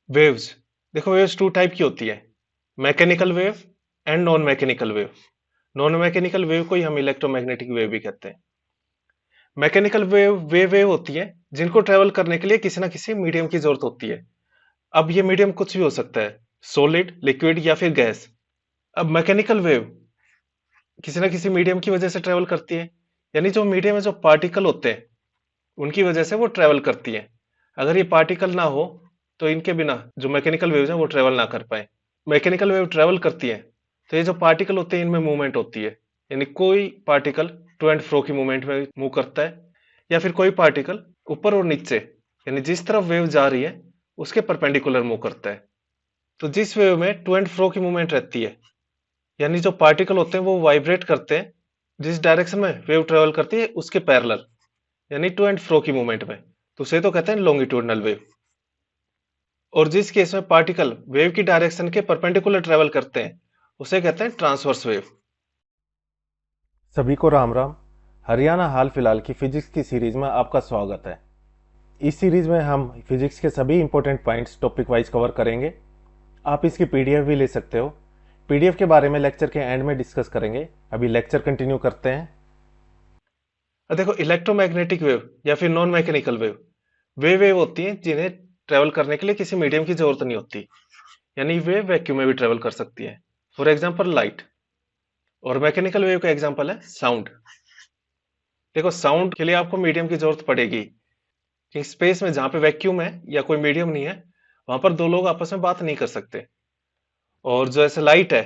Waves, देखो waves to type की होती है, mechanical wave and non mechanical wave. Non mechanical wave को ही हम इलेक्ट्रोमैग्नेटिक वेव भी कहते हैं। मैकेनिकल वेव वे वेव होती है जिनको ट्रेवल करने के लिए किसी ना किसी मीडियम की जरूरत होती है। अब ये मीडियम कुछ भी हो सकता है, सॉलिड, लिक्विड या फिर गैस। अब मैकेनिकल वेव किसी ना किसी मीडियम की वजह से ट्रेवल करती है, यानी जो मीडियम में जो पार्टिकल होते हैं उनकी वजह से वो ट्रेवल करती है। अगर ये पार्टिकल ना हो तो इनके बिना जो मैकेनिकल वेव्स हैं वो ट्रेवल ना कर पाए। मैकेनिकल वेव ट्रेवल करती है तो ये जो पार्टिकल होते हैं इनमें मूवमेंट होती है, यानी कोई पार्टिकल टू एंड फ्रो की मूवमेंट में मूव करता है, या फिर कोई पार्टिकल ऊपर और नीचे यानी जिस तरफ वेव जा रही है उसके परपेंडिकुलर मूव करता है। तो जिस वेव में टू एंड फ्रो की मूवमेंट रहती है, यानी जो पार्टिकल होते हैं वो वाइब्रेट करते हैं जिस डायरेक्शन में वेव ट्रेवल करती है उसके पैरेलल, यानी टू एंड फ्रो की मूवमेंट में, तो उसे तो कहते हैं लॉन्गिट्यूडनल वेव। और जिस केस में पार्टिकल वेव की डायरेक्शन के परपेंडिकुलर ट्रेवल करते हैं उसे कहते हैं ट्रांसवर्स वेव। सभी को राम राम। हरियाणा हाल फिलहाल की फिजिक्स की सीरीज में आपका स्वागत है। इस सीरीज में हम फिजिक्स के सभी important points topic wise cover करेंगे। आप इसकी पीडीएफ भी ले सकते हो। पीडीएफ के बारे में लेक्चर के एंड में डिस्कस करेंगे। अभी लेक्चर कंटिन्यू करते हैं। अब देखो इलेक्ट्रोमैग्नेटिक वेव या फिर नॉन मैकेनिकल वेव वे वेव होती हैं जिन्हें ट्रेवल करने के लिए किसी मीडियम की जरूरत नहीं होती, यानी वे वैक्यूम में भी ट्रेवल कर सकती है। For example light. और मैकेनिकल वेव का एग्जांपल है साउंड। देखो साउंड के लिए आपको मीडियम की जरूरत पड़ेगी कि स्पेस में जहां पे वैक्यूम है या कोई मीडियम नहीं है वहां पर दो लोग आपस में बात नहीं कर सकते। और जो ऐसे लाइट है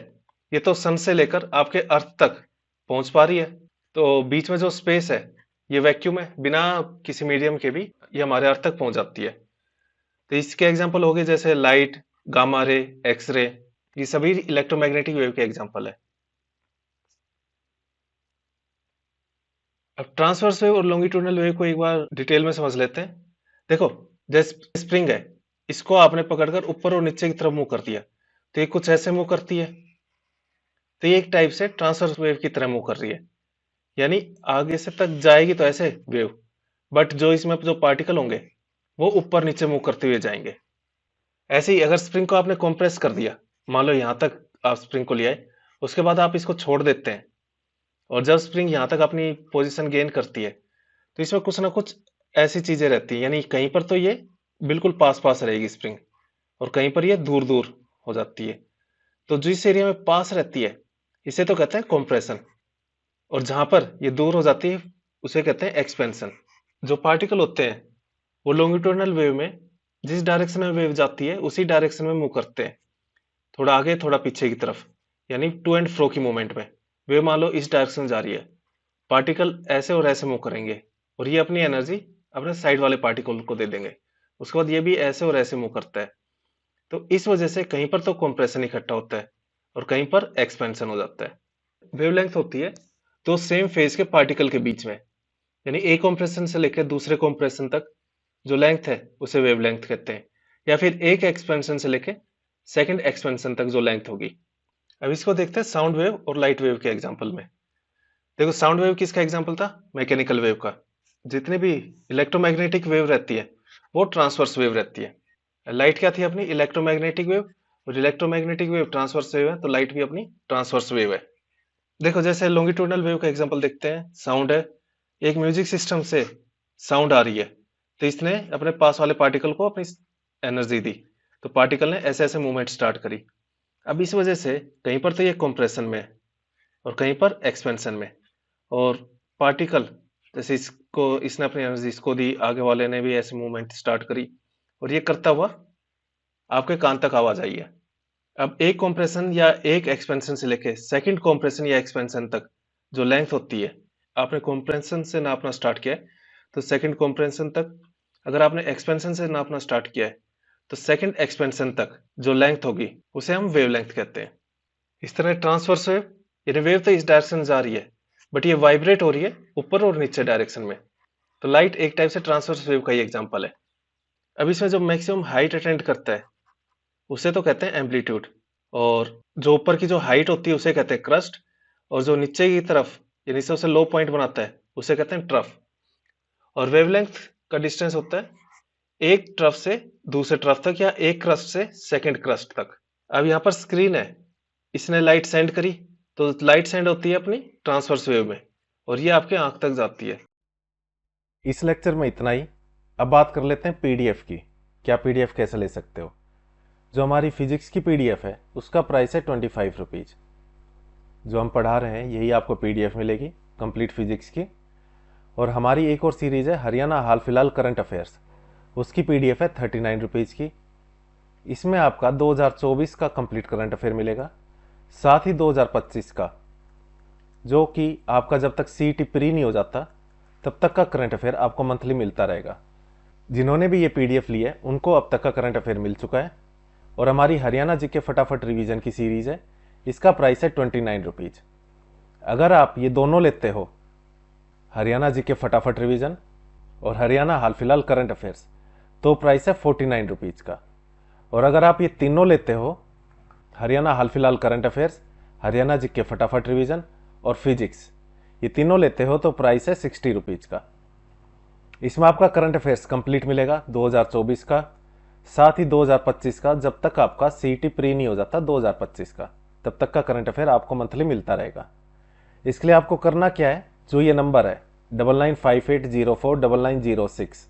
ये तो सन से लेकर आपके अर्थ तक पहुंच पा रही है, तो बीच में जो स्पेस है ये वैक्यूम है, बिना किसी मीडियम के भी ये हमारे अर्थ तक पहुंच जाती है। तो इसके एग्जांपल हो गए जैसे light, gamma ray, X ray, ये सभी इलेक्ट्रोमैग्नेटिक वेव के एग्जांपल है। अब ट्रांसवर्स वेव और लॉन्गिट्यूडनल वेव को एक बार डिटेल में समझ लेते हैं। देखो जैसे स्प्रिंग है, इसको आपने पकड़कर ऊपर और नीचे की तरफ मूव कर दिया तो ये कुछ ऐसे मूव करती है, तो ये एक टाइप से ट्रांसवर्स वेव की तरह मूव कर रही है, यानी आगे से तक जाएगी तो ऐसे वेव, बट जो इसमें जो पार्टिकल होंगे वो ऊपर नीचे मूव करते हुए जाएंगे। ऐसे ही अगर स्प्रिंग को आपने कंप्रेस कर दिया, मान लो यहां तक आप स्प्रिंग को ले आए, उसके बाद आप इसको छोड़ देते हैं और जब स्प्रिंग यहां तक अपनी पोजीशन गेन करती है तो इसमें कुछ ना कुछ ऐसी चीजें रहती हैं, यानी कहीं पर तो ये बिल्कुल पास पास रहेगी स्प्रिंग और कहीं पर ये दूर दूर हो जाती है। तो जिस एरिया में पास रहती है इसे तो कहते हैं कॉम्प्रेशन, और जहां पर ये दूर हो जाती है उसे कहते हैं एक्सपेंशन। जो पार्टिकल होते हैं वो लॉन्गिट्यूडनल वेव में जिस डायरेक्शन में वेव जाती है उसी डायरेक्शन में मूव करते हैं, थोड़ा आगे थोड़ा पीछे की तरफ, यानी टू एंड फ्रो की मूवमेंट में। वेव मान लो इस डायरेक्शन में जा रही है, पार्टिकल ऐसे और ऐसे मूव करेंगे और ये अपनी एनर्जी अपने साइड वाले पार्टिकल को दे देंगे, उसके बाद ये भी ऐसे और ऐसे मूव करता है। तो इस वजह से कहीं पर तो कंप्रेशन इकट्ठा होता है और कहीं पर एक्सपेंशन हो जाता है। वेवलेंथ होती है दो सेम फेज के पार्टिकल के बीच में, यानी एक कंप्रेशन से लेकर दूसरे कंप्रेशन तक जो लेंथ है उसे वेवलेंथ कहते हैं, या फिर एक एक्सपेंशन से लेकर सेकंड एक्सपेंशन तक जो लेंथ होगी। अब इसको देखते हैं साउंड वेव और लाइट वेव के एग्जांपल में। देखो साउंड वेव किसका एग्जांपल था? मैकेनिकल वेव का। जितनी भी इलेक्ट्रोमैग्नेटिक वेव रहती है वो ट्रांसवर्स वेव रहती है। लाइट क्या थी अपनी? Electromagnetic wave. और इलेक्ट्रोमैग्नेटिक वेव ट्रांसवर्स वेव है तो लाइट भी अपनी ट्रांसवर्स वेव है। देखो जैसे लॉन्गिट्यूडनल वेव का एग्जांपल देखते हैं, साउंड है, एक म्यूजिक सिस्टम से साउंड आ रही है तो इसने अपने पास वाले पार्टिकल को अपनी एनर्जी दी, तो पार्टिकल ने ऐसे ऐसे मूवमेंट स्टार्ट करी। अब इस वजह से कहीं पर तो ये कंप्रेशन में है और कहीं पर एक्सपेंशन में। और पार्टिकल जैसे इसको इसने अपनी एनर्जी इसको दी, आगे वाले ने भी ऐसे मूवमेंट स्टार्ट करी और ये करता हुआ आपके कान तक आवाज आई है। अब एक कॉम्प्रेशन या एक एक्सपेंशन से लेके सेकंड कॉम्प्रेशन या एक्सपेंशन तक जो लेंथ होती है, आपने कॉम्प्रेशन से नापना स्टार्ट किया है तो सेकंड कॉम्प्रेशन तक, अगर आपने एक्सपेंशन से नापना स्टार्ट किया है तो सेकंड एक्सपेंशन तक जो लेंथ होगी उसे हम वेवलेंथ कहते हैं। इस तरह ट्रांसवर्स वेव, यानी वेव तो इस डायरेक्शन में जा रही है बट ये वाइब्रेट हो रही है ऊपर और नीचे डायरेक्शन में, तो लाइट एक टाइप से ट्रांसवर्स वेव का ही एग्जांपल है। अब इसमें जो मैक्सिमम हाइट अटेंड करता है उसे तो कहते हैं एम्पलीट्यूड, और जो ऊपर की जो हाइट होती है उसे कहते हैं क्रस्ट, और जो नीचे की तरफ यानी से उसे लो पॉइंट बनाता है उसे कहते हैं ट्रफ। और वेवलेंथ का डिस्टेंस होता है एक ट्रफ से दूसरे तरफ तक या एक क्रस्ट से सेकंड क्रस्ट तक। अब यहाँ पर स्क्रीन है, इसने लाइट सेंड करी तो लाइट सेंड होती है अपनी ट्रांसवर्स वेव में और ये आपके आंख तक जाती है। इस लेक्चर में इतना ही। अब बात कर लेते हैं पीडीएफ की। क्या पीडीएफ कैसे ले सकते हो? जो हमारी फिजिक्स की पीडीएफ है उसका प्राइस है 25 रुपीज़। जो हम पढ़ा रहे हैं यही आपको पीडीएफ मिलेगी कंप्लीट फिजिक्स की। और हमारी एक और सीरीज़ है हरियाणा हाल फिलहाल करंट अफेयर्स, उसकी पीडीएफ है 39 रुपीज़ की। इसमें आपका 2024 का कंप्लीट करंट अफेयर मिलेगा, साथ ही 2025 का, जो कि आपका जब तक सीईटी प्री नहीं हो जाता तब तक का करंट अफेयर आपको मंथली मिलता रहेगा। जिन्होंने भी ये पीडीएफ ली है उनको अब तक का करंट अफेयर मिल चुका है। और हमारी हरियाणा जीके फटाफट रिवीजन की सीरीज़ है, इसका प्राइस है 29 रुपीज़। अगर आप ये दोनों लेते हो, हरियाणा जीके फटाफट रिवीजन और हरियाणा हाल फिलहाल करंट अफेयर्स, तो प्राइस है 49 रुपीज़ का। और अगर आप ये तीनों लेते हो, हरियाणा हाल फिलहाल करंट अफेयर्स, हरियाणा जीके फटाफट रिवीजन और फिजिक्स, ये तीनों लेते हो तो प्राइस है 60 रुपीज़ का। इसमें आपका करंट अफेयर्स कंप्लीट मिलेगा 2024 का, साथ ही 2025 का, जब तक आपका सीईटी प्री नहीं हो जाता 2025 का, तब तक का करंट अफेयर आपको मंथली मिलता रहेगा। इसके लिए आपको करना क्या है, जो ये नंबर है 9958049906,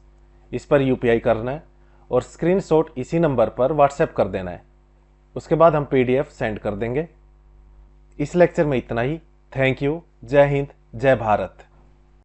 इस पर यूपीआई करना है और स्क्रीनशॉट इसी नंबर पर व्हाट्सएप कर देना है। उसके बाद हम पीडीएफ सेंड कर देंगे। इस लेक्चर में इतना ही। Thank you. जय हिंद, जय भारत।